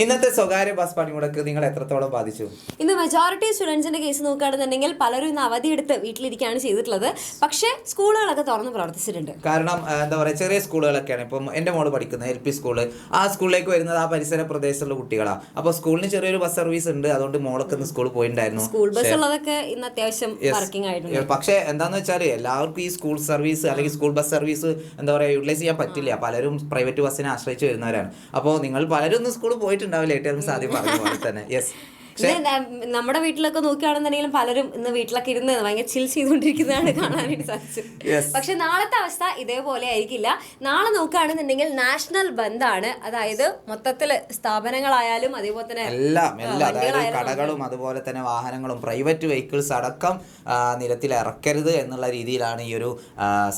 ഇന്നത്തെ സ്വകാര്യ ബസ് പണിമുടക്ക് നിങ്ങൾ എത്രത്തോളം ബാധിച്ചു? ഇന്ന് മെജോറിറ്റി സ്റ്റുഡൻസിന്റെ കേസ് നോക്കുകയാണെന്നുണ്ടെങ്കിൽ പലരും ഇന്ന് അവധിയെടുത്ത് വീട്ടിലിരിക്കുകയാണ് ചെയ്തിട്ടുള്ളത്. പക്ഷേ സ്കൂളുകളൊക്കെ തുറന്ന് പ്രവർത്തിച്ചിട്ടുണ്ട്. കാരണം എന്താ പറയുക, ചെറിയ സ്കൂളുകളൊക്കെയാണ്. ഇപ്പം എൻ്റെ മോള് പഠിക്കുന്നത് LP സ്കൂള്, ആ സ്കൂളിലേക്ക് വരുന്നത് ആ പരിസര പ്രദേശത്തുള്ള കുട്ടികളാണ്. അപ്പോൾ സ്കൂളിന് ചെറിയൊരു ബസ് സർവീസ് ഉണ്ട്, അതുകൊണ്ട് മോളൊക്കെ ഇന്ന് സ്കൂളിൽ പോയിട്ടുണ്ടായിരുന്നു. സ്കൂൾ ബസ് ഉള്ളതൊക്കെ ഇന്ന് അത്യാവശ്യം വർക്കിംഗ് ആയിട്ടുണ്ട്. പക്ഷേ എന്താണെന്ന് വെച്ചാൽ എല്ലാവർക്കും ഈ സ്കൂൾ സർവീസ് അല്ലെങ്കിൽ സ്കൂൾ ബസ് സർവീസ് എന്താ പറയുക യൂട്ടിലൈസ് ചെയ്യാൻ പറ്റില്ല. പലരും പ്രൈവറ്റ് ബസ്സിനെ ആശ്രയിച്ച് വരുന്നവരാണ്. അപ്പോൾ നിങ്ങൾ പലരും ഒന്ന് സ്കൂളിൽ പോയിട്ടുണ്ടാവില്ല, ഏറ്റവും സാധ്യം പറഞ്ഞ പോലെ തന്നെ. യെസ്, നമ്മുടെ വീട്ടിലൊക്കെ നോക്കുകയാണെന്നുണ്ടെങ്കിലും പലരും ഇന്ന് വീട്ടിലൊക്കെ ഇരുന്ന് ഭയങ്കര ചിൽ ചെയ്തുകൊണ്ടിരിക്കുന്നതാണ് കാണാനായിട്ട് സാധിച്ചത്. പക്ഷെ നാളത്തെ അവസ്ഥ ഇതേപോലെ ആയിരിക്കില്ല. നാളെ നോക്കുകയാണെന്നുണ്ടെങ്കിൽ നാഷണൽ ബന്ദാണ്. അതായത് മൊത്തത്തില് സ്ഥാപനങ്ങളായാലും അതേപോലെ തന്നെ അതായത് കടകളും അതുപോലെ തന്നെ വാഹനങ്ങളും പ്രൈവറ്റ് വെഹിക്കിൾസ് അടക്കം നിരത്തിൽ ഇറക്കരുത് എന്നുള്ള രീതിയിലാണ് ഈ ഒരു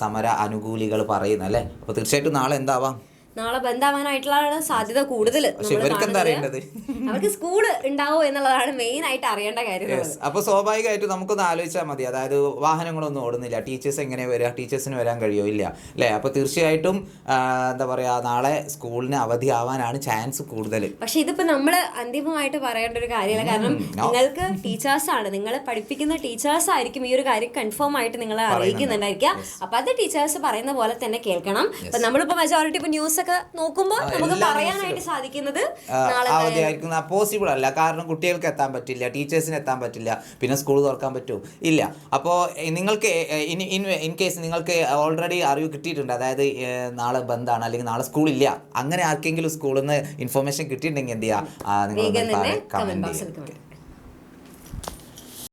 സമര അനുകൂലികൾ പറയുന്നത് അല്ലേ. അപ്പോൾ തീർച്ചയായിട്ടും നാളെ എന്താവാം, നാളെ ബന്ധാവാനായിട്ടുള്ള സാധ്യത കൂടുതൽ. അവർക്ക് സ്കൂള് ഉണ്ടാവോ എന്നുള്ളതാണ് മെയിൻ ആയിട്ട് അറിയേണ്ട കാര്യം. അപ്പൊ സ്വാഭാവികമായിട്ടും നമുക്കൊന്ന് ആലോചിച്ചാൽ മതി. അതായത് വാഹനങ്ങളൊന്നും ഓടുന്നില്ല, ടീച്ചേഴ്സ് എങ്ങനെ വരിക, ടീച്ചേഴ്സിന് വരാൻ കഴിയോ, ഇല്ല അല്ലേ. അപ്പൊ തീർച്ചയായിട്ടും എന്താ പറയാ, നാളെ സ്കൂളിന് അവധി ആവാനാണ് ചാൻസ് കൂടുതൽ. പക്ഷെ ഇതിപ്പോ നമ്മള് അന്തിമമായിട്ട് പറയേണ്ട ഒരു കാര്യമല്ല. കാരണം നിങ്ങൾക്ക് ടീച്ചേഴ്സ് ആണ്, നിങ്ങളെ പഠിപ്പിക്കുന്ന ടീച്ചേഴ്സ് ആയിരിക്കും ഈ ഒരു കാര്യം കൺഫേം ആയിട്ട് നിങ്ങളെ അറിയിക്കുന്നുണ്ടായിരിക്കുക. അപ്പൊ അത് ടീച്ചേഴ്സ് പറയുന്ന പോലെ തന്നെ കേൾക്കണം. അപ്പൊ നമ്മളിപ്പോ മെജോറിറ്റി ഇപ്പൊ ന്യൂസ് നോക്കുമ്പോൾ നമുക്ക് പറയാനായിട്ട് സാധിക്കുന്നത് അവധിയായിരിക്കും പോസിബിൾ അല്ല. കാരണം കുട്ടികൾക്ക് എത്താൻ പറ്റില്ല, ടീച്ചേഴ്സിന് എത്താൻ പറ്റില്ല, പിന്നെ സ്കൂൾ തുറക്കാൻ പറ്റുമോ, ഇല്ല. അപ്പോൾ നിങ്ങൾക്ക് ഇൻ കേസ് നിങ്ങൾക്ക് ഓൾറെഡി അറിവ് കിട്ടിയിട്ടുണ്ട്, അതായത് നാളെ ബന്ദാണ് അല്ലെങ്കിൽ നാളെ സ്കൂളില്ല, അങ്ങനെ ആർക്കെങ്കിലും സ്കൂളിൽ നിന്ന് ഇൻഫർമേഷൻ കിട്ടിയിട്ടുണ്ടെങ്കിൽ എന്ത് ചെയ്യുക, നിങ്ങൾ കമന്റ് ചെയ്യുക.